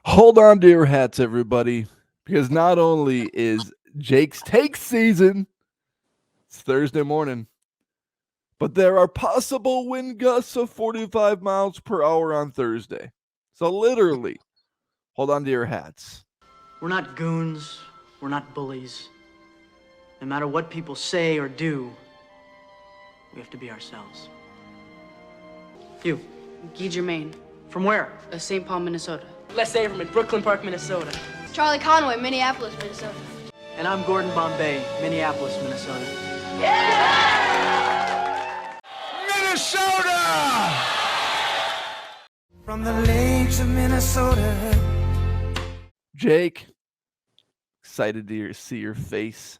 Hold on to your hats, everybody, because not only is Jake's take season, it's Thursday morning, but there are possible wind gusts of 45 miles per hour on Thursday. So literally, hold on to your hats. We're not goons. We're not bullies. No matter what people say or do, we have to be ourselves. You, Guy Germain, from where? St. Paul, Minnesota. Les Averman, Brooklyn Park, Minnesota. Charlie Conway, Minneapolis, Minnesota. And I'm Gordon Bombay, Minneapolis, Minnesota. Minnesota! From the lakes of Minnesota. Jake, excited to see your face.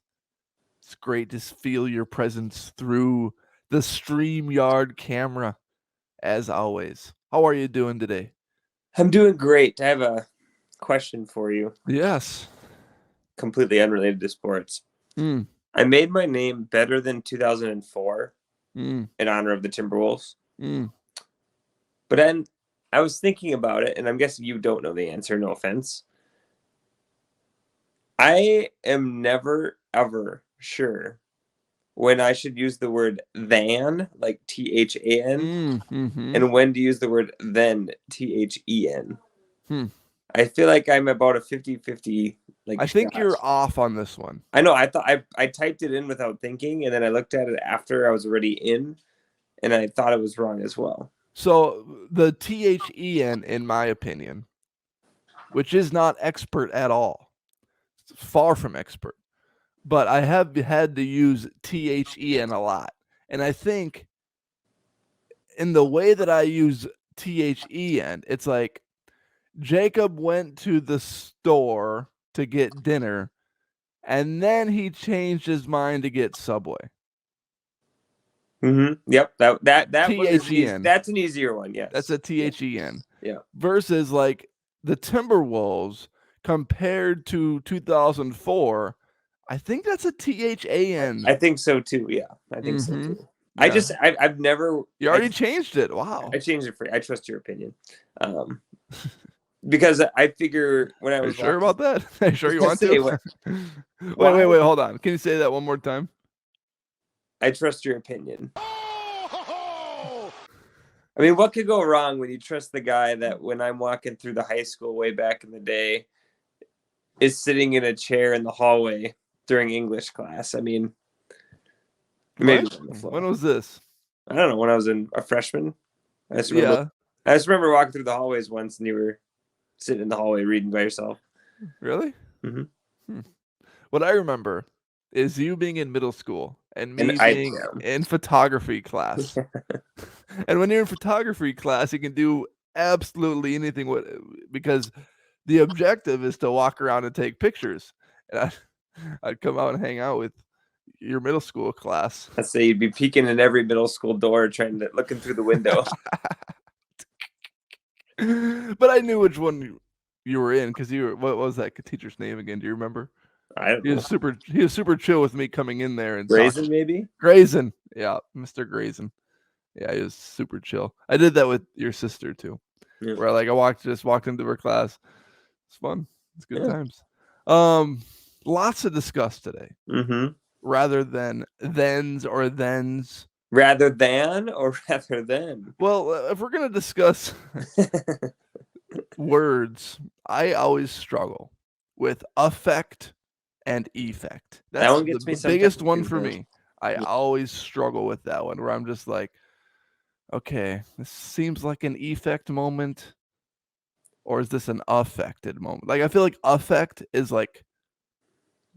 It's great to feel your presence through the StreamYard camera, as always. How are you doing today? I'm doing great. I have a question for you. Yes. Completely unrelated to sports. I made my name better than 2004 in honor of the Timberwolves. But then I was thinking about it, and I'm guessing you don't know the answer, no offense. I am never, ever sure when I should use the word than, like THAN, and when to use the word then, THEN. I feel like I'm about a 50-50. I think you're off on this one. I know. I thought I typed it in without thinking, and then I looked at it after I was already in, and I thought it was wrong as well. So the THEN, in my opinion, which is not expert at all, it's far from expert, but I have had to use THEN a lot. And I think in the way that I use THEN, it's like Jacob went to the store to get dinner, and then he changed his mind to get Subway. Yep. That one is THEN. that's an easier one. Yes. That's a THEN. Yeah. Versus like the Timberwolves compared to 2004, I think that's a THAN. I think so too. Yeah. I think so too. Yeah. I've never. You already changed it. Wow. I changed it for you. I trust your opinion. Because I figure when I Are you was sure about that? Are you sure you want Say to? what? Wait. Hold on. Can you say that one more time? I trust your opinion. I mean, what could go wrong when you trust the guy that when I'm walking through the high school way back in the day is sitting in a chair in the hallway during English class? I mean, maybe on the floor. When was this? I don't know. When I was a freshman. I just remember walking through the hallways once and you were sitting in the hallway reading by yourself. Really? What I remember is you being in middle school and me being in photography class. And when you're in photography class, you can do absolutely anything because the objective is to walk around and take pictures. And I'd come out and hang out with your middle school class. I'd say you'd be peeking in every middle school door, looking through the window. But I knew which one you were in because what was that teacher's name again? Do you remember? I don't know. He was super chill with me coming in there and Grayson, maybe? Grayson. Yeah, Mr. Grayson. Yeah, he was super chill. I did that with your sister too. Yeah. Where I just walked into her class. It's fun. It's good times. Lots to discuss today. Rather than thens or thens. Rather than or rather than? Well, if we're gonna discuss words, I always struggle with affect and effect. That's that one gets the biggest one for me. I always struggle with that one where I'm just like, okay, this seems like an effect moment, or is this an affected moment? Like I feel like affect is like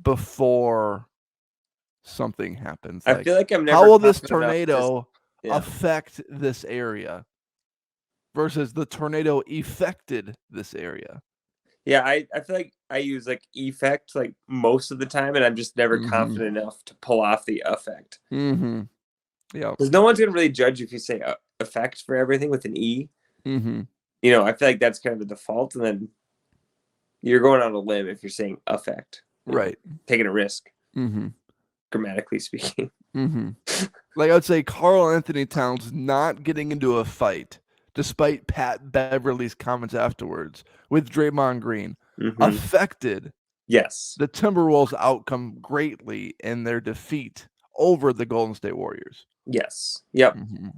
before something happens. I feel like I'm never. How will this tornado affect this area? Versus the tornado affected this area. Yeah, I feel like I use like effect like most of the time, and I'm just never confident enough to pull off the effect. Yeah, because no one's gonna really judge if you say effect for everything with an E. You know, I feel like that's kind of the default, and then you're going on a limb if you're saying affect. Right, taking a risk. Grammatically speaking. Like I would say, Carl Anthony Towns not getting into a fight despite Pat Beverly's comments afterwards with Draymond Green, Mhm. affected Yes. the Timberwolves' outcome greatly in their defeat over the Golden State Warriors. Yes. Yep. Mm-hmm.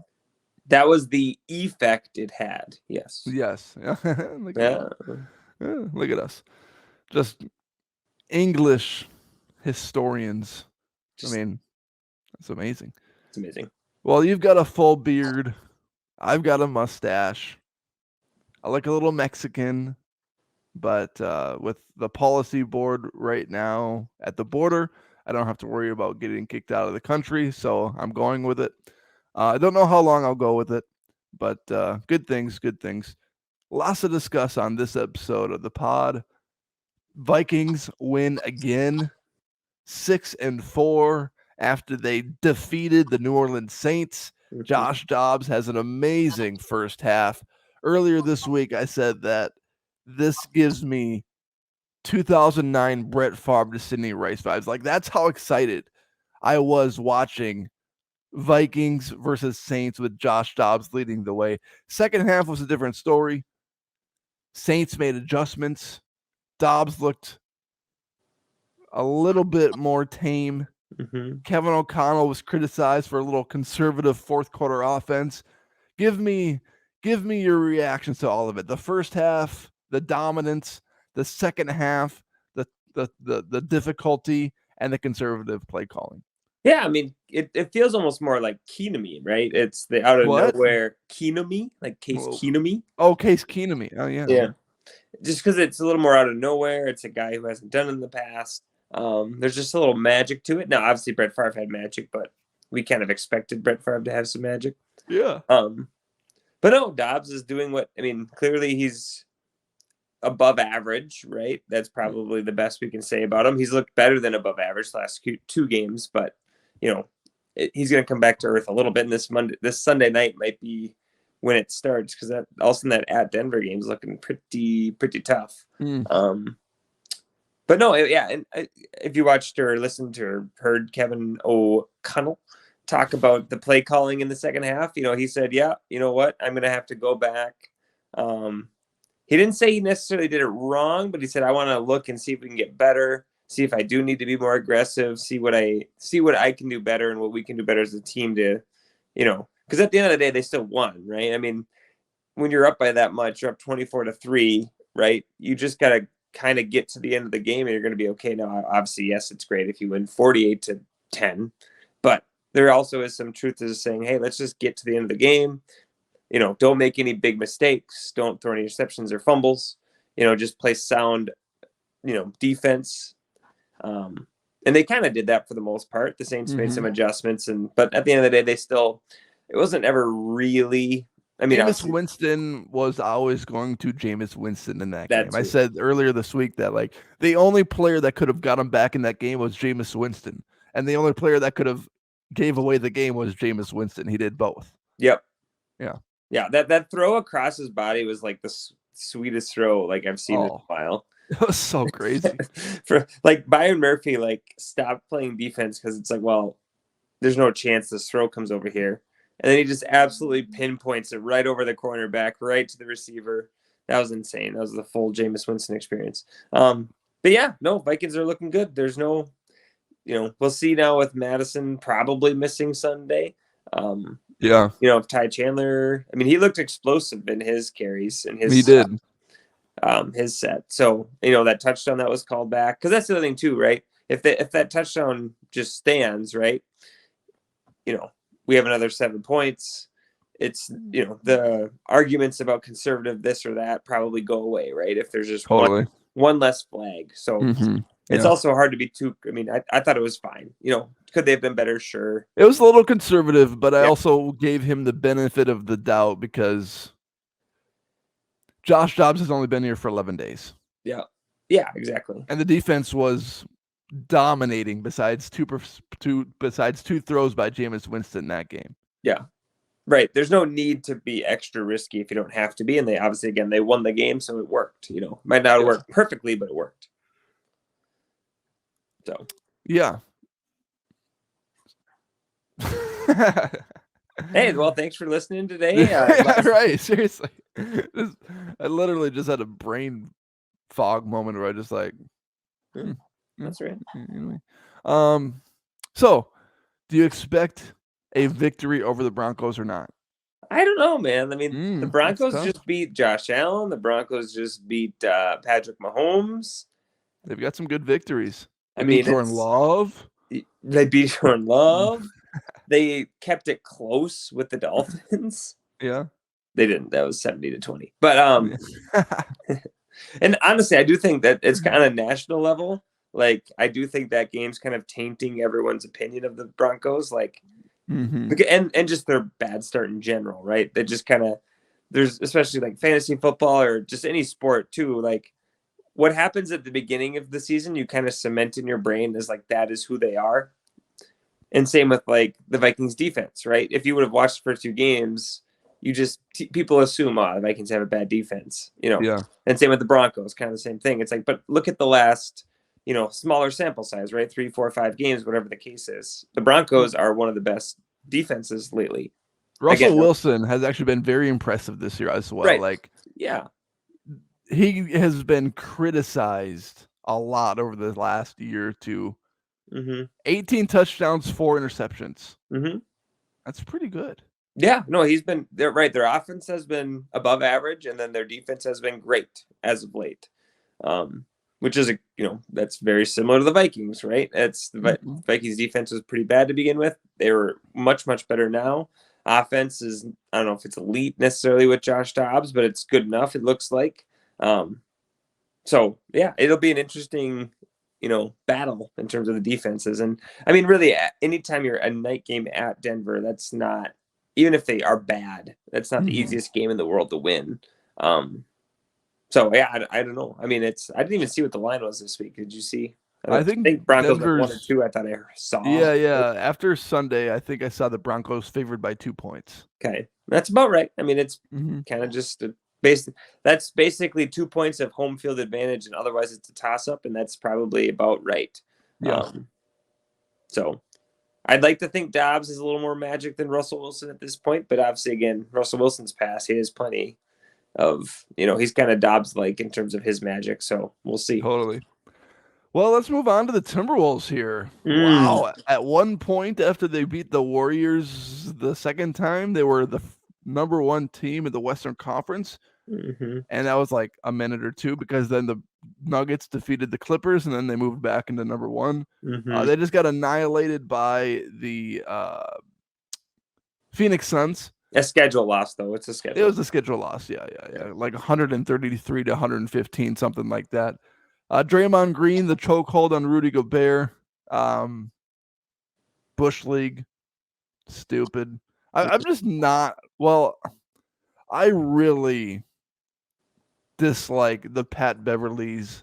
That was the effect it had. Yes. Yes. look, Yeah. look at us. Just English historians. Just, I mean, that's amazing. it's amazing. Well, you've got a full beard. I've got a mustache. I look a little Mexican, but with the policy board right now at the border, I don't have to worry about getting kicked out of the country, so I'm going with it. I don't know how long I'll go with it, but good things, good things. Lots to discuss on this episode of the pod. Vikings win again, 6-4 after they defeated the New Orleans Saints. Mhm. Josh Dobbs has an amazing first half. Earlier this week, I said that this gives me 2009 Brett Favre to Sidney Rice vibes. Like, that's how excited I was watching Vikings versus Saints with Josh Dobbs leading the way. Second half was a different story. Saints made adjustments. Dobbs looked a little bit more tame. Mhm. Kevin O'Connell was criticized for a little conservative fourth quarter offense. Give me your reactions to all of it. The first half, the dominance, the second half, the difficulty, and the conservative play calling. Yeah, I mean, it feels almost more like Keenum, right? It's the out of What? nowhere Keenum, like Case Whoa. Keenum. Oh, Case Keenum. Oh, yeah. Yeah. Just because it's a little more out of nowhere. It's a guy who hasn't done it in the past. There's just a little magic to it. Now, obviously, Brett Favre had magic, but we kind of expected Brett Favre to have some magic. Yeah. But no, Dobbs is doing what, I mean, clearly he's above average, right? That's probably the best we can say about him. He's looked better than above average the last 2 games, but, you know, he's going to come back to earth a little bit. And this Sunday night might be when it starts, because that also that at Denver game is looking pretty tough. But no, yeah, and if you watched or listened to or heard Kevin O'Connell talk about the play calling in the second half, you know, he said, yeah, you know what, I'm going to have to go back. He didn't say he necessarily did it wrong, but he said, I want to look and see if we can get better, see if I do need to be more aggressive, see what I can do better and what we can do better as a team to, you know, because at the end of the day, they still won, right? I mean, when you're up by that much, you're up 24-3, right? You just got to kind of get to the end of the game and you're going to be okay. Now, obviously, yes, it's great if you win 48-10, but there also is some truth to saying, hey, let's just get to the end of the game. You know, don't make any big mistakes. Don't throw any interceptions or fumbles. You know, just play sound, you know, defense. And they kind of did that for the most part. The Saints made some adjustments, but at the end of the day, it wasn't ever really. I mean, Jameis Winston was always going to Jameis Winston in that game. I too. said earlier this week that, like, the only player that could have got him back in that game was Jameis Winston, and the only player that could have gave away the game was Jameis Winston. He did both. Yep. Yeah. That throw across his body was like the sweetest throw like I've seen in a while. It was so crazy. For like Byron Murphy, like stopped playing defense because it's like, well, there's no chance this throw comes over here. And then he just absolutely pinpoints it right over the cornerback, right to the receiver. That was insane. That was the full Jameis Winston experience. But yeah, no, Vikings are looking good. There's no, you know, we'll see now with Madison probably missing Sunday. Yeah. You know, if Ty Chandler, I mean, he looked explosive in his carries and He did. His set. So, you know, that touchdown that was called back, because that's the other thing too, right? If that touchdown just stands, right, you know, we have another 7 points. It's, you know, the arguments about conservative this or that probably go away, right? If there's just one less flag. So it's also hard to be too, I mean, I thought it was fine. You know, could they have been better? Sure. It was a little conservative, but I also gave him the benefit of the doubt because Josh Dobbs has only been here for 11 days. Yeah. Yeah, exactly. And the defense was dominating besides two throws by Jameis Winston in that game. Yeah. Right. There's no need to be extra risky if you don't have to be. And they obviously, again, they won the game, so it worked. You know, might not have worked perfectly, but it worked. So, yeah. Hey, well, thanks for listening today. Yeah, right. Seriously, I literally just had a brain fog moment where I just like, Yeah, yeah, that's right. anyway. So do you expect a victory over the Broncos or not? I don't know, man. I mean, the That's Broncos tough. just beat Josh Allen. The Broncos just beat Patrick Mahomes. They've got some good victories. I They beat mean, Jordan Love. they beat Jordan Love. They kept it close with the Dolphins. Yeah. They didn't. That was 70-20. But and honestly, I do think that it's kind of national level. Like, I do think that game's kind of tainting everyone's opinion of the Broncos. Like, Mm-hmm. and just their bad start in general, right? That just kind of there's especially like fantasy football or just any sport too. Like, what happens at the beginning of the season, you kind of cement in your brain as like that is who they are. And same with like the Vikings defense, right? If you would have watched the first two games, you just people assume, oh, the Vikings have a bad defense, Yeah. And same with the Broncos, kind of the same thing. It's like, but look at the last, smaller sample size, right? 3, 4, 5 games, whatever the case is. The Broncos are one of the best defenses lately. Russell Again, Wilson has actually been very impressive this year as well. right? Like, Yeah. he has been criticized a lot over the last year or two. Mm-hmm. 18 touchdowns, 4 interceptions. Mm-hmm. That's pretty good. Yeah, no, they're right. Their offense has been above average, and then their defense has been great as of late. Which is that's very similar to the Vikings, right? The Vikings defense was pretty bad to begin with. They were much, much better now. Offense is, I don't know if it's elite necessarily with Josh Dobbs, but it's good enough, it looks like. So yeah, it'll be an interesting, battle in terms of the defenses. And I mean, really, anytime you're a night game at Denver, that's not, even if they are bad, that's not the easiest game in the world to win. So yeah, I don't know. I mean, I didn't even see what the line was this week. Did you see? I think Broncos like Denver's 1 and 2. I thought I saw. Yeah. After Sunday, I think I saw the Broncos favored by 2 points. Okay, that's about right. I mean, it's kind of just that's basically 2 points of home field advantage, and otherwise it's a toss up, and that's probably about right. Yeah. So I'd like to think Dobbs is a little more magic than Russell Wilson at this point, but obviously, again, Russell Wilson's past, he has plenty of, he's kind of Dobbs-like in terms of his magic, so we'll see. Totally. Well, let's move on to the Timberwolves here. Mm. Wow. At one point after they beat the Warriors the second time, they were the number 1 team in the Western Conference. Mm-hmm. And that was like a minute or two because then the Nuggets defeated the Clippers and then they moved back into number 1. Mm-hmm. They just got annihilated by the Phoenix Suns. A schedule loss, though. It's a schedule. It was a schedule loss. Yeah. Like 133 to 115, something like that. Draymond Green, the chokehold on Rudy Gobert. Bush League. Stupid. I'm just not. Well, I really dislike the Pat Beverleys,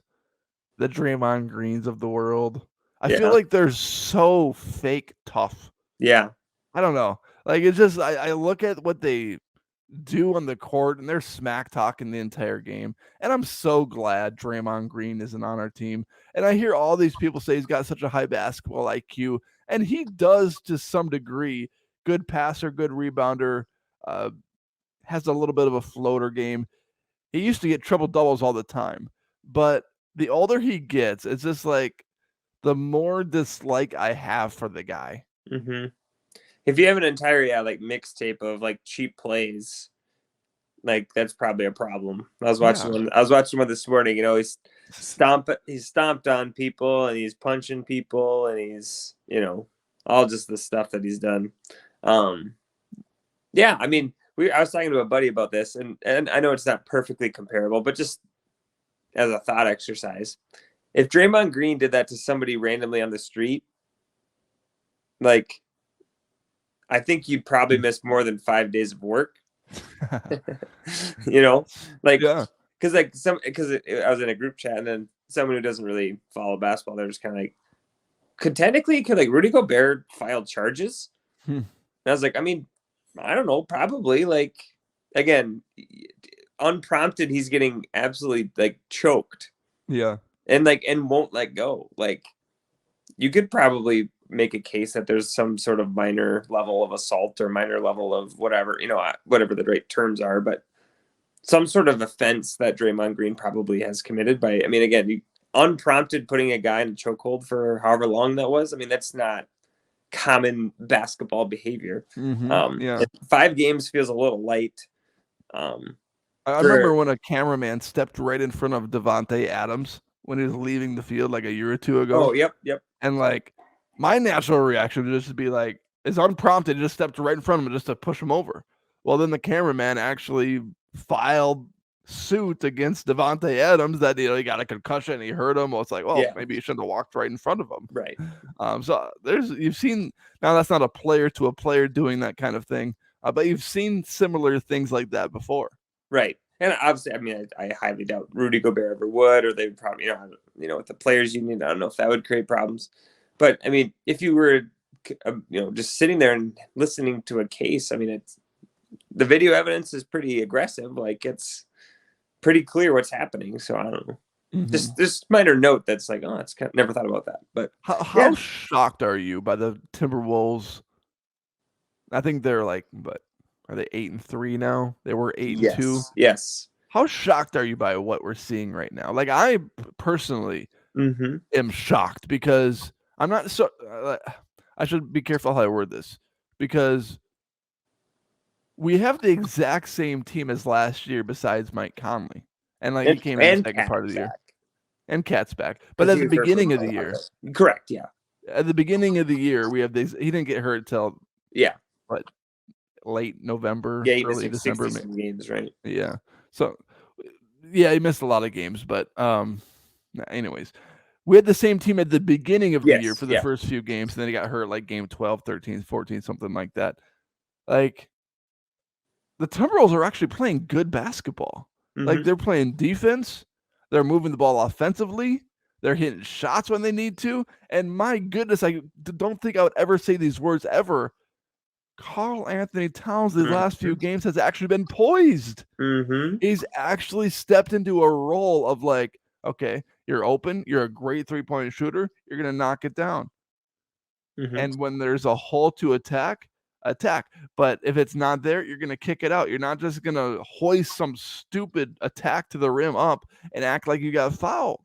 the Draymond Greens of the world. I feel like they're so fake tough. Yeah. I don't know. Like, it's just, I look at what they do on the court and they're smack talking the entire game. And I'm so glad Draymond Green isn't on our team. And I hear all these people say he's got such a high basketball IQ, and he does to some degree. Good passer, good rebounder, has a little bit of a floater game. He used to get triple doubles all the time, but the older he gets, it's just like the more dislike I have for the guy. Mm-hmm. If you have an entire mixtape of like cheap plays, like that's probably a problem. I was watching one this morning. He's stomped on people and he's punching people and he's all just the stuff that he's done. Yeah, I mean, I was talking to a buddy about this, and I know it's not perfectly comparable, but just as a thought exercise, if Draymond Green did that to somebody randomly on the street, like, I think you'd probably miss more than 5 days of work. Because I was in a group chat, and then someone who doesn't really follow basketball, they're just kind of like, could Rudy Gobert file charges? And I was like, I mean, I don't know, probably. Like, again, unprompted, he's getting absolutely like choked. Yeah. And won't let go. Like, you could probably make a case that there's some sort of minor level of assault or minor level of whatever, whatever the right terms are, but some sort of offense that Draymond Green probably has committed by, I mean, again, unprompted putting a guy in a chokehold for however long that was. I mean, that's not common basketball behavior. Yeah. 5 games feels a little light. I remember when a cameraman stepped right in front of Devontae Adams when he was leaving the field like a year or two ago. Oh, yep. And like my natural reaction would just be like, it's unprompted, just stepped right in front of him just to push him over. Well, then the cameraman actually filed suit against Devontae Adams that he got a concussion and he hurt him. Well, it's like, well, maybe you shouldn't have walked right in front of him. Right. So you've seen, now that's not a player to a player doing that kind of thing, but you've seen similar things like that before. Right. And obviously, I mean, I highly doubt Rudy Gobert ever would, or they would probably, with the players union, I don't know if that would create problems. But I mean, if you were, just sitting there and listening to a case, I mean, the video evidence is pretty aggressive. Like, it's pretty clear what's happening. So I don't know. Just this minor note that's like, oh, it's never thought about that. But how shocked are you by the Timberwolves? I think they're like, but are they 8-3 now? They were 8-2. Yes. How shocked are you by what we're seeing right now? Like, I personally am shocked because I'm not so. I should be careful how I word this, because we have the exact same team as last year besides Mike Conley, and like he came in the second part of the year, and Cat's back. But at the beginning of the year, correct? Yeah. At the beginning of the year, we have these. He didn't get hurt till what, late November, early December. Games, right? Yeah. So yeah, he missed a lot of games, but anyways, we had the same team at the beginning of the year for the first few games, and then he got hurt like game 12, 13, 14, something like that. Like, the Timberwolves are actually playing good basketball. Like, they're playing defense, they're moving the ball offensively, they're hitting shots when they need to, and my goodness, I don't think I would ever say these words ever. Karl Anthony Towns these last few games has actually been poised. He's actually stepped into a role of like, okay, you're open, you're a great 3-point shooter, you're going to knock it down. And when there's a hole to attack. But if it's not there, you're going to kick it out. You're not just going to hoist some stupid attack to the rim up and act like you got fouled.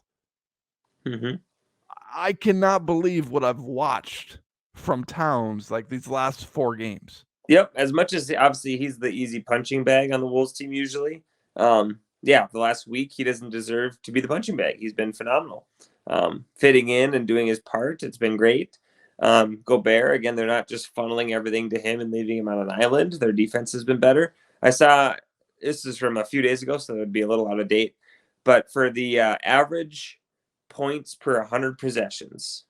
I cannot believe what I've watched from Towns like these last 4 games. Yep. As much as obviously he's the easy punching bag on the Wolves team usually. The last week he doesn't deserve to be the punching bag. He's been phenomenal. Fitting in and doing his part. It's been great. Gobert, again, they're not just funneling everything to him and leaving him on an island. Their defense has been better. I saw, this is from a few days ago, so it would be a little out of date, but for the average points per 100 possessions,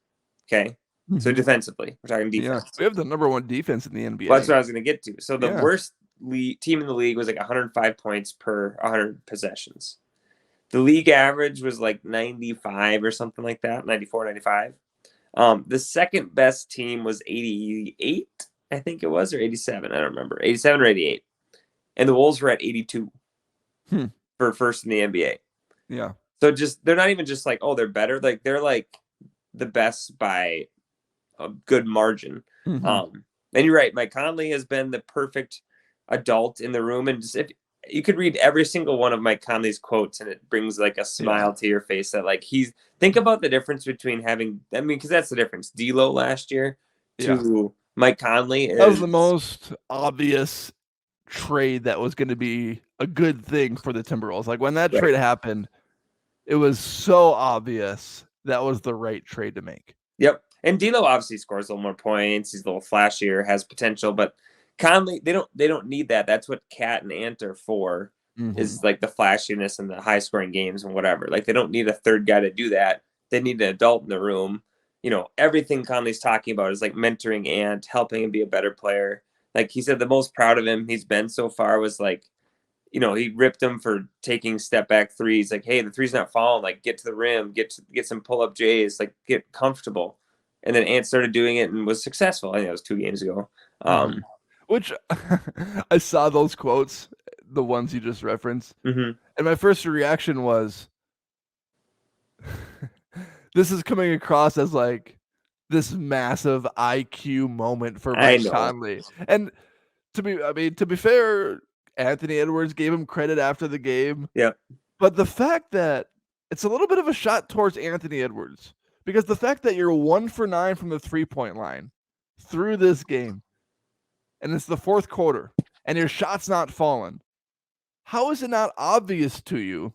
okay? So defensively, we're talking defense. Yeah, we have the number 1 defense in the NBA. Well, that's what I was going to get to. So the worst team in the league was like 105 points per 100 possessions. The league average was like 95 or something like that, 94, 95. The second best team was 88, I think it was, or 87. I don't remember. 87 or 88. And the Wolves were at 82 for first in the NBA. Yeah. So they're not even just like, oh, they're better. Like, they're like the best by a good margin. And you're right. Mike Conley has been the perfect adult in the room. And just, if you could read every single one of Mike Conley's quotes and it brings like a smile to your face that like think about the difference between because that's the difference. D'Lo last year to Mike Conley. That was the most obvious trade that was going to be a good thing for the Timberwolves. Like, when that trade happened, it was so obvious that was the right trade to make. Yep. And D'Lo obviously scores a little more points. He's a little flashier, has potential, but Conley, they don't need that. That's what Cat and Ant are for, is like the flashiness and the high scoring games and whatever. Like, they don't need a third guy to do that. They need an adult in the room. Everything Conley's talking about is like mentoring Ant, helping him be a better player. Like he said, the most proud of him he's been so far was like, he ripped him for taking step back threes. Like, hey, the three's not falling. Like, get to the rim, get some pull up J's, like get comfortable. And then Ant started doing it and was successful. I think it was 2 games ago. Which I saw those quotes, the ones you just referenced, and my first reaction was, this is coming across as like this massive IQ moment for I Mike know. Conley. And to be fair, Anthony Edwards gave him credit after the game. Yep. But the fact that it's a little bit of a shot towards Anthony Edwards, because the fact that you're 1 for 9 from the 3-point line through this game, and it's the fourth quarter, and your shot's not falling, how is it not obvious to you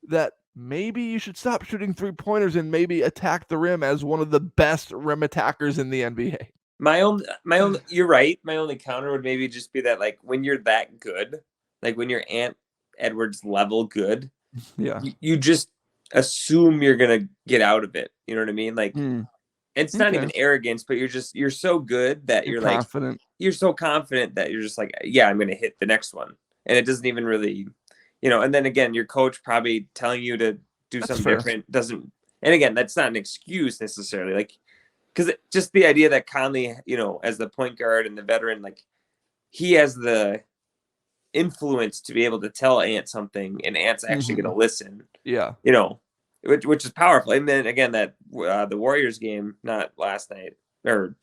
that maybe you should stop shooting 3-pointers and maybe attack the rim as one of the best rim attackers in the NBA? My own, you're right. My only counter would maybe just be that, like, when you're that good, like when you're Ant Edwards level good, Yeah. you just assume you're going to get out of it. You know what I mean? Like, it's not even arrogance, but you're so good that you're like, confident. You're so confident that you're just like, yeah, I'm going to hit the next one. And it doesn't even really, and then again, your coach probably telling you to do something different doesn't, and again, that's not an excuse necessarily. Like, because just the idea that Conley, as the point guard and the veteran, like, he has the influence to be able to tell Ant something, and Ant's actually going to listen. Yeah. Which is powerful. And then again, that the Warriors game, not last night or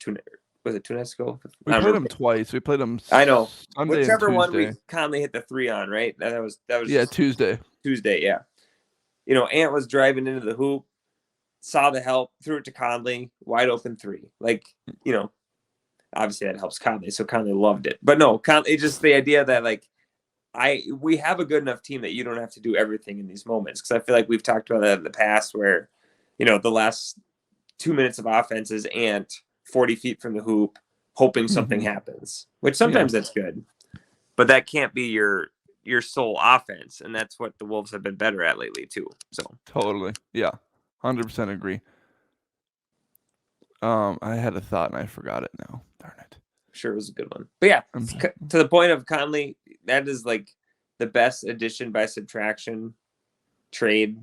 was it 2 nights ago? We played them twice. We played them. I know. Sunday Whichever and one we Conley hit the 3 on, right? That was Tuesday. Tuesday, yeah. Ant was driving into the hoop, saw the help, threw it to Conley, wide open 3. Like, obviously that helps Conley, so Conley loved it. But no, it's just the idea that, like, we have a good enough team that you don't have to do everything in these moments. Because I feel like we've talked about that in the past where, the last 2 minutes of offense is Ant 40 feet from the hoop, hoping something happens, which sometimes that's good. But that can't be your sole offense. And that's what the Wolves have been better at lately too. So totally. Yeah. 100% agree. I had a thought and I forgot it now. Darn it. Sure, it was a good one. But yeah, to the point of Conley, that is like the best addition by subtraction trade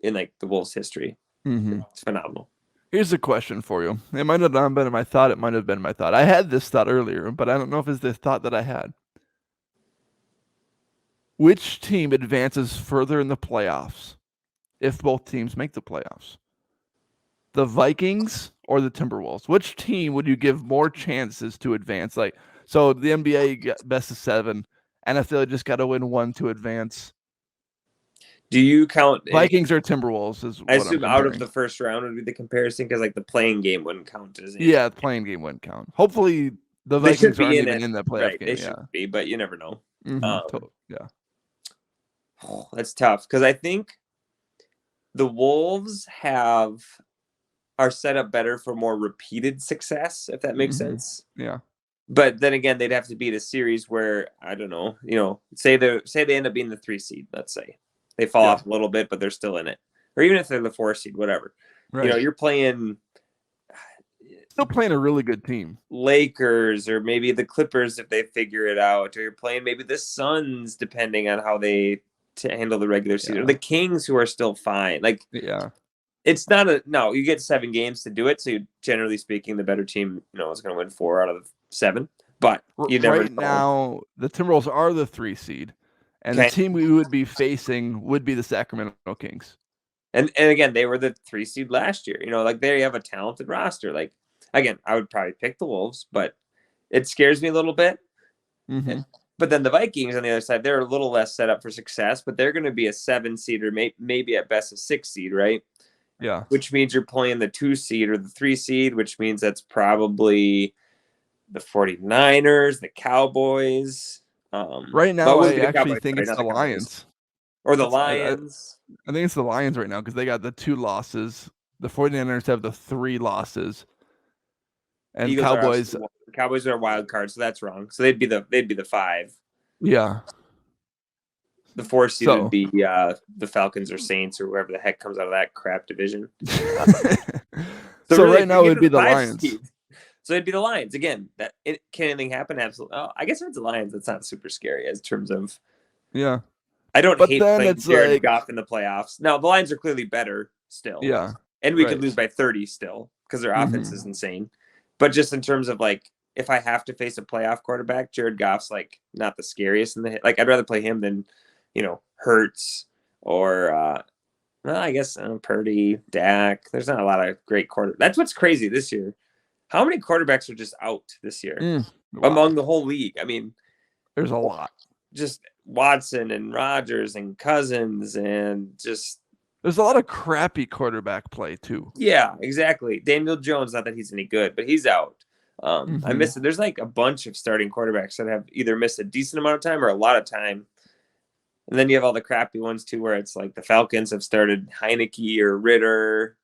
in like the Wolves history. It's phenomenal. Here's a question for you. It might have not been my thought. It might have been my thought. I had this thought earlier, but I don't know if it's the thought that I had. Which team advances further in the playoffs if both teams make the playoffs? The Vikings or the Timberwolves? Which team would you give more chances to advance? Like, so the NBA got best of 7, NFL just got to win 1 to advance. Do you count Vikings or Timberwolves? I assume out of the first round would be the comparison because like the playing game wouldn't count as the playing game wouldn't count. Hopefully the Vikings aren't even in that playoff game. They should be, but you never know. Yeah. Oh, that's tough because I think the Wolves are set up better for more repeated success, if that makes sense. Yeah. But then again, they'd have to beat a series where I don't know. Say they end up being the 3 seed. Let's say they fall off a little bit, but they're still in it. Or even if they're the 4 seed, whatever. Right. You're playing. Still playing a really good team. Lakers or maybe the Clippers if they figure it out. Or you're playing maybe the Suns, depending on how they handle the regular season. Or the Kings, who are still fine. Like, it's not you get 7 games to do it. So generally speaking, the better team, is going to win 4 out of 7. But you never know. Now, the Timberwolves are the 3 seed. And the team we would be facing would be the Sacramento Kings. And again, they were the 3 seed last year. Like they have a talented roster. Like, again, I would probably pick the Wolves, but it scares me a little bit. But then the Vikings on the other side, they're a little less set up for success, but they're going to be a 7 seed or maybe at best a 6 seed, right? Yeah. Which means you're playing the 2 seed or the 3 seed, which means that's probably the 49ers, the Cowboys. Right now, I actually think it's the Lions. Or the Lions. I think it's the Lions right now because they got the 2 losses. The 49ers have the 3 losses. And Cowboys are a wild card, so that's wrong. So they'd be the 5. Yeah. The 4 seed would be the Falcons or Saints or whoever the heck comes out of that crap division. So really, right now it would be the Lions. Seed. So it'd be the Lions again. Can anything happen? Absolutely. Oh, I guess if it's the Lions, that's not super scary as terms of. Yeah. I don't hate playing Jared Goff in the playoffs. Now the Lions are clearly better still. Yeah. And we could lose by 30 still because their offense is insane. But just in terms of like, if I have to face a playoff quarterback, Jared Goff's like not the scariest in the like. I'd rather play him than, Hurts or Well, I guess Purdy, Dak. There's not a lot of great quarterbacks. That's what's crazy this year. How many quarterbacks are just out this year among the whole league? I mean, there's a lot. Just Watson and Rodgers and Cousins and just there's a lot of crappy quarterback play too. Yeah, exactly. Daniel Jones, not that he's any good, but he's out. I missed it. There's like a bunch of starting quarterbacks that have either missed a decent amount of time or a lot of time. And then you have all the crappy ones too, where it's like the Falcons have started Heineke or Ritter,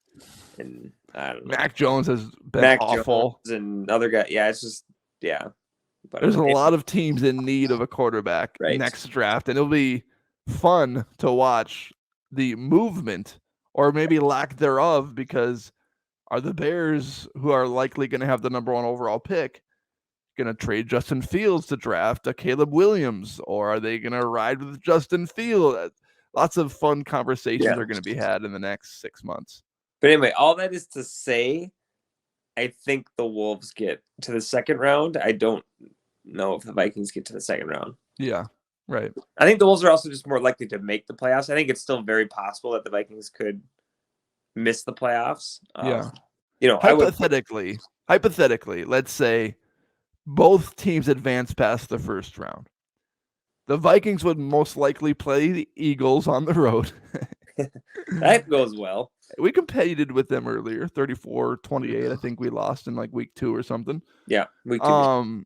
and I don't know. Mac Jones has been awful, Jones and other guy. Yeah, it's just But there's a lot of teams in need of a quarterback next draft, and it'll be fun to watch the movement or maybe lack thereof, because are the Bears, who are likely going to have the number 1 overall pick, going to trade Justin Fields to draft a Caleb Williams, or are they going to ride with Justin Fields? Lots of fun conversations are going to be had in the next 6 months. But anyway, all that is to say, I think the Wolves get to the second round. I don't know if the Vikings get to the second round. Yeah, right. I think the Wolves are also just more likely to make the playoffs. I think it's still very possible that the Vikings could miss the playoffs. Hypothetically, let's say both teams advance past the first round. The Vikings would most likely play the Eagles on the road. That goes well. We competed with them earlier, 34-28. I think we lost in like week 2 or something. Yeah, week 2.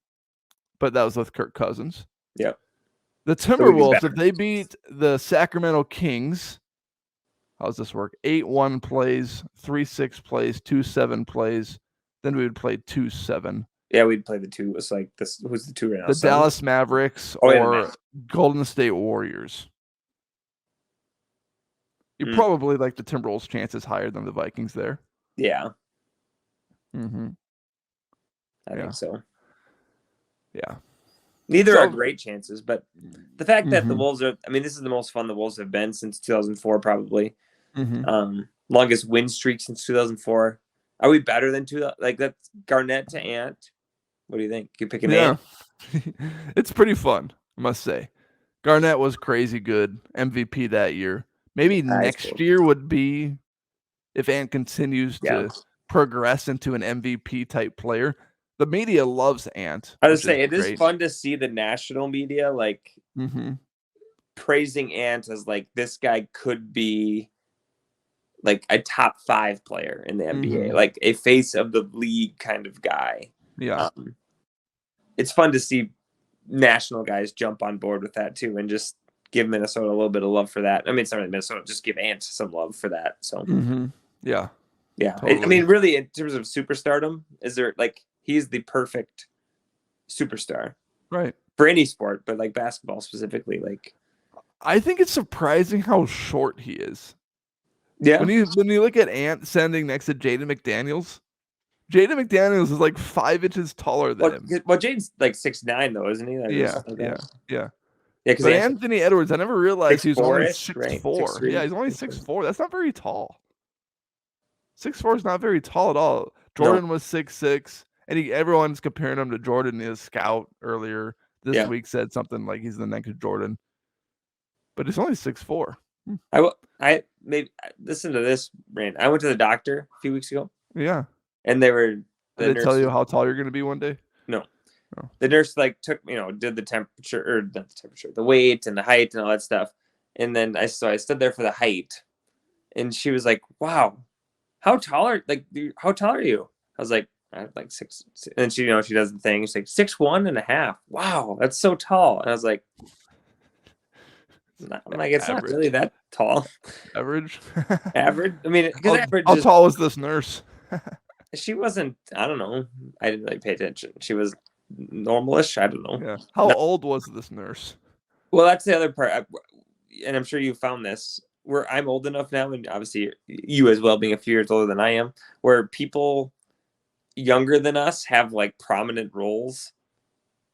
But that was with Kirk Cousins. Yeah. The Timberwolves, if they beat the Sacramento Kings, how does this work? 8-1 plays, 3-6 plays, 2-7 plays. Then we would play 2-7. Yeah, we'd play the 2. It's like this. Who's the 2 right now? The Dallas Mavericks or Golden State Warriors. You probably like the Timberwolves' chances higher than the Vikings there. Yeah. I think so. Yeah. Neither are great chances, but the fact that the Wolves are, I mean, this is the most fun the Wolves have been since 2004, probably. Longest win streak since 2004. Are we better than like that's Garnett to Ant? What do you think? You pick an Ant? It's pretty fun, I must say. Garnett was crazy good, MVP that year. Maybe next year would be, if Ant continues to progress into an MVP type player. The media loves Ant. I would say it is fun to see the national media like praising Ant as like this guy could be like a top 5 player in the NBA, like a face of the league kind of guy. Yeah. It's fun to see national guys jump on board with that too, and just give Minnesota a little bit of love for that. I mean, it's not really Minnesota, just give Ant some love for that. So yeah. Totally. I mean, really, in terms of superstardom, is there like he's the perfect superstar, right, for any sport, but like basketball specifically. Like, I think it's surprising how short he is. Yeah. When you look at Ant standing next to Jaden McDaniels is like 5 inches taller than him. Well, Jaden's like 6'9" though, isn't he? Yeah. Because Anthony Edwards, I never realized he was only 6'4". Right? Yeah, he's only 6'4". That's not very tall. 6'4" is not very tall at all. Jordan was 6'6", and everyone's comparing him to Jordan. His scout earlier this week said something like he's the next Jordan, but he's only 6'4". I maybe listen to this, Rand. I went to the doctor a few weeks ago. Yeah, and did they tell you how tall you're going to be one day? No. The nurse like took did the temperature, or not the temperature, the weight and the height and all that stuff, and then I stood there for the height, and she was like, "Wow, how tall are you?" I was like, "I'm like 6." And she she does the thing. She's like 6'1.5". Wow, that's so tall. And I was like, I'm like, it's not really that tall. Average. Average. I mean, how tall was this nurse? She wasn't. I don't know. I didn't really pay attention. She was normalish. I don't know. Yeah. How old was this nurse? Well, that's the other part, and I'm sure you found this. Where I'm old enough now, and obviously you as well, being a few years older than I am, where people younger than us have like prominent roles,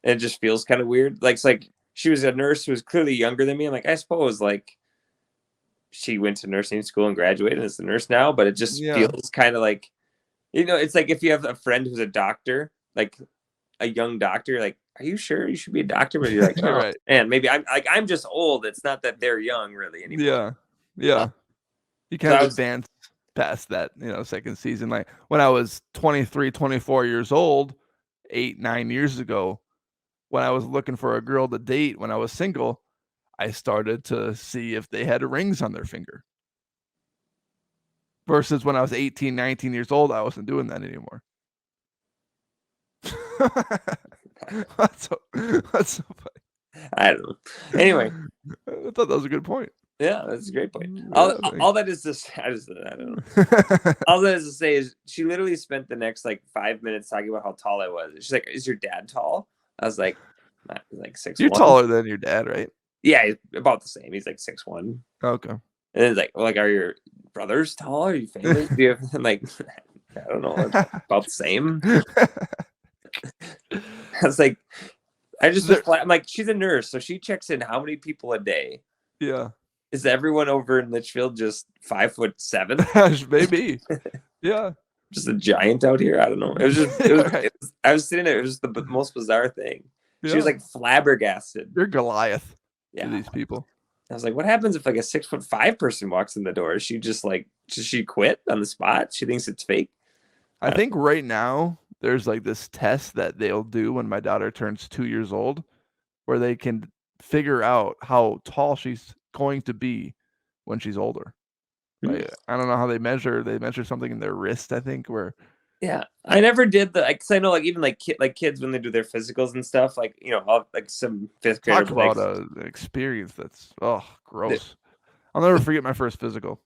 and it just feels kind of weird. Like it's like she was a nurse who was clearly younger than me. I'm like, I suppose like she went to nursing school and graduated and is a nurse now, but it just feels kind of like, it's like if you have a friend who's a doctor, like a young doctor, like, are you sure you should be a doctor? But you're like, oh, right. And maybe I'm just old. It's not that they're young really anymore. Yeah. You kind of advance past that, second season. Like when I was 23, 24 years old, 8, 9 years ago, when I was looking for a girl to date when I was single, I started to see if they had rings on their finger. Versus when I was 18, 19 years old, I wasn't doing that anymore. That's so funny. I don't know. Anyway, I thought that was a good point. Yeah, that's a great point. Yeah, all that is to say, I don't know. All that is to say is she literally spent the next like 5 minutes talking about how tall I was. She's like, "Is your dad tall?" I was like, "Like 6'1". You're taller than your dad, right? Yeah, he's about the same. He's like 6'1". Okay. And it's like, are your brothers tall? Are you famous? Do you have like, I don't know, about the same? I was like, I'm like, she's a nurse, so she checks in how many people a day? Yeah. Is everyone over in Litchfield just 5'7"? Maybe. Yeah. Just a giant out here. I don't know. It was just. I was sitting there. It was just the most bizarre thing. Yeah. She was like flabbergasted. You're Goliath. Yeah. To these people. I was like, what happens if like a 6'5" person walks in the door? Is she just like, does she quit on the spot? She thinks it's fake. I think right now there's like this test that they'll do when my daughter turns 2 years old, where they can figure out how tall she's going to be when she's older. Like, I don't know how they measure. They measure something in their wrist, I think, where. Yeah, I never did because I know like even like kids when they do their physicals and stuff, like like some fifth grader. Talk about an experience that's gross. I'll never forget my first physical.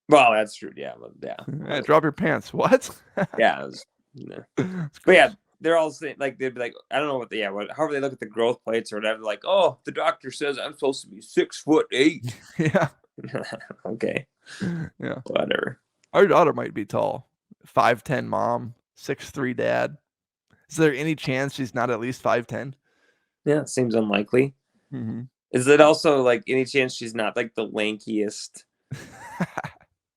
Well, that's true. Yeah, yeah. Drop your pants. What? Yeah, but yeah, they're all saying like they'd be like, I don't know however they look at the growth plates or whatever. Like, oh, the doctor says I'm supposed to be 6'8". Yeah. Okay. Yeah. Whatever. Our daughter might be tall. 5'10" mom, 6'3" dad. Is there any chance she's not at least 5'10"? Yeah, it seems unlikely. Mm-hmm. Is it also like any chance she's not like the lankiest?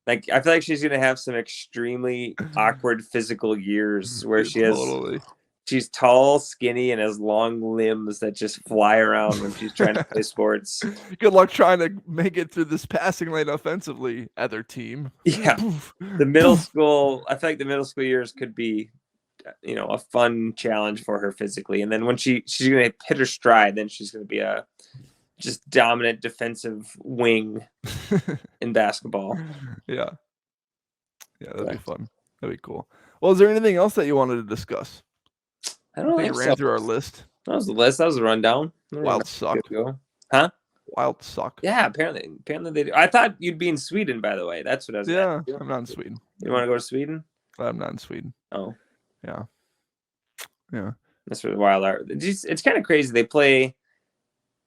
Like I feel like she's gonna have some extremely awkward physical years where she's tall, skinny, and has long limbs that just fly around when she's trying to play sports. Good luck trying to make it through this passing lane offensively, other team. Yeah. The middle school, I feel like the middle school years could be, a fun challenge for her physically. And then when she's going to hit her stride, then she's going to be a just dominant defensive wing in basketball. Yeah. Yeah, that'd be fun. That'd be cool. Well, is there anything else that you wanted to discuss? I don't think we ran through our list. That was the list. That was the rundown. Wild suck. Huh? Wild suck. Yeah, apparently they do. I thought you'd be in Sweden, by the way. That's what I was. Yeah, I'm not in Sweden. You want to go to Sweden? I'm not in Sweden. Oh. Yeah. Yeah. That's where the Wild are. It's kind of crazy. They play.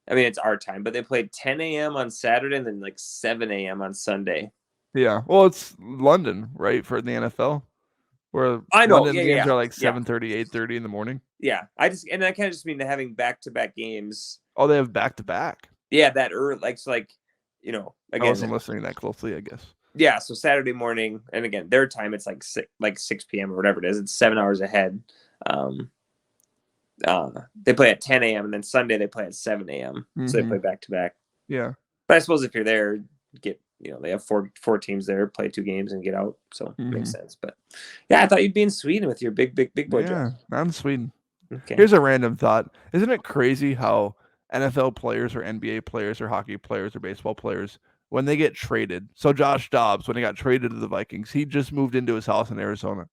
I mean, it's our time, but they played 10 a.m. on Saturday and then like 7 a.m. on Sunday. Yeah. Well, it's London, right, for the NFL? Where I know London games are like 7:30, 8:30 in the morning. Yeah, I kind of just mean having back-to-back games. Oh, they have back-to-back. Yeah, that early, again, I wasn't listening that closely, I guess. Yeah, so Saturday morning, and again, their time it's like 6 p.m. or whatever it is. It's 7 hours ahead. They play at 10 a.m. and then Sunday they play at 7 a.m. So they play back-to-back. Yeah, but I suppose if you're there, they have four teams there, play 2 games and get out, so it makes sense. But yeah, I thought you'd be in Sweden with your big boy. Yeah, I'm in Sweden. Okay. Here's a random thought: isn't it crazy how NFL players or NBA players or hockey players or baseball players, when they get traded? So Josh Dobbs, when he got traded to the Vikings, he just moved into his house in Arizona.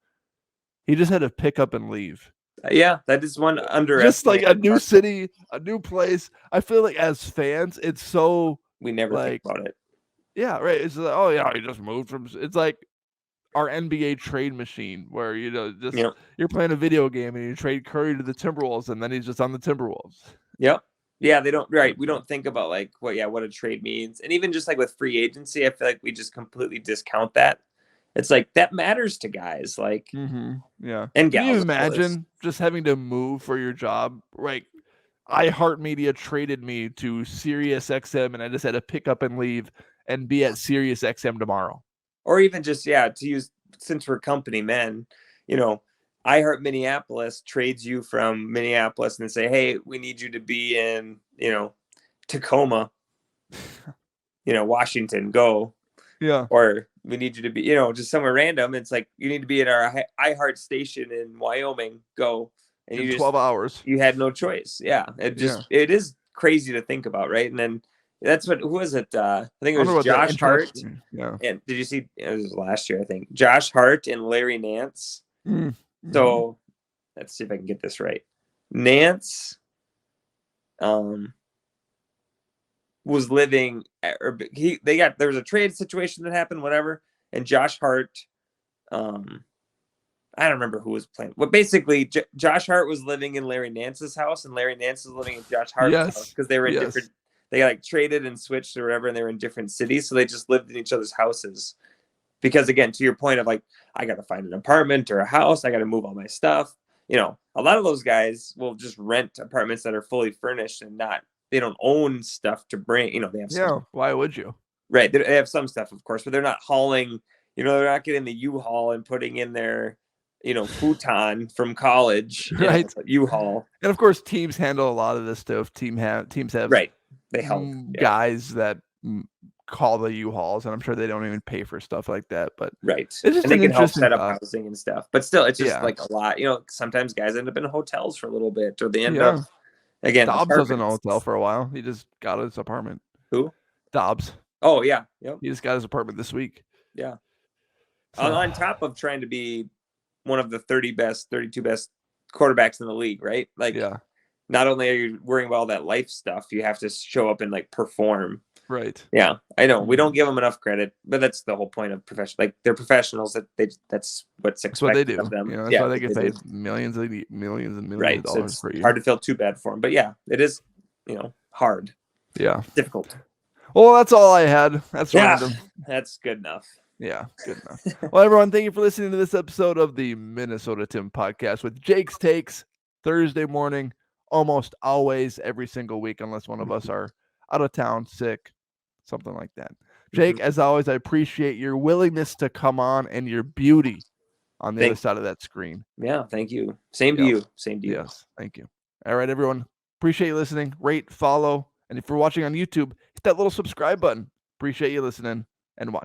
He just had to pick up and leave. Yeah, that is one just like a new city, a new place. I feel like as fans, it's so we never think about it. Yeah, right. It's like, oh yeah, he just moved from. It's like our NBA trade machine, where you're playing a video game and you trade Curry to the Timberwolves, and then he's just on the Timberwolves. Yep. Yeah, they don't. Right. We don't think about like what a trade means, and even just like with free agency, I feel like we just completely discount that. It's like that matters to guys, like yeah. And can you imagine just having to move for your job? Like iHeartMedia traded me to Sirius XM, and I just had to pick up and leave and be at Sirius XM tomorrow. Or even just to use, since we're company men, iHeart Minneapolis trades you from Minneapolis and say, hey, we need you to be in Tacoma, Washington, go. Yeah. Or we need you to be, just somewhere random. It's like, you need to be at our iHeart station in Wyoming. Go. And In you 12 hours. you had no choice. Yeah. It is crazy to think about. Right. And then who was it? I think it was Josh Hart. Yeah. And did you see, it was last year, I think, Josh Hart and Larry Nance. Mm-hmm. So let's see if I can get this right. Nance, was living, or there was a trade situation that happened, whatever, and Josh Hart, I don't remember who was playing. But basically, Josh Hart was living in Larry Nance's house, and Larry Nance was living in Josh Hart's house because they were in different. They got like traded and switched or whatever, and they were in different cities, so they just lived in each other's houses. Because again, to your point of like, I got to find an apartment or a house, I got to move all my stuff. A lot of those guys will just rent apartments that are fully furnished and they don't own stuff to bring. They have some. Why would you? Right, they have some stuff, of course, but they're not hauling. They're not getting the U-Haul and putting in their, futon from college, right? U-Haul, and of course, teams handle a lot of this stuff. Teams have right. They help guys that call the U-Hauls, and I'm sure they don't even pay for stuff like that. But right, it's just and they can help set up housing and stuff. But still, it's just like a lot. Sometimes guys end up in hotels for a little bit, or they end up again. Dobbs was in a hotel for a while. He just got his apartment. Who? Dobbs. Oh yeah, yep. He just got his apartment this week. Yeah. So, on top of trying to be one of the 32 best quarterbacks in the league, right? Like, not only are you worrying about all that life stuff, you have to show up and like perform. Right. Yeah, I know. We don't give them enough credit, but that's the whole point of professional. Like, they're professionals. That's what's expected of them. That's why they get paid millions and millions of right. dollars So per year. Hard to feel too bad for them, but yeah, it is. Hard. Yeah. Difficult. Well, that's all I had. That's random. That's good enough. Yeah, good enough. Well, everyone, thank you for listening to this episode of the Minnesota Tim podcast with Jake's Takes, Thursday morning, almost always every single week, unless one of us are out of town, sick, something like that. Jake, as always, I appreciate your willingness to come on and your beauty on the other side of that screen. Yeah, thank you. Same to you. Same to you. Yes, thank you. All right, everyone. Appreciate you listening. Rate, follow, and if you're watching on YouTube, hit that little subscribe button. Appreciate you listening and watching.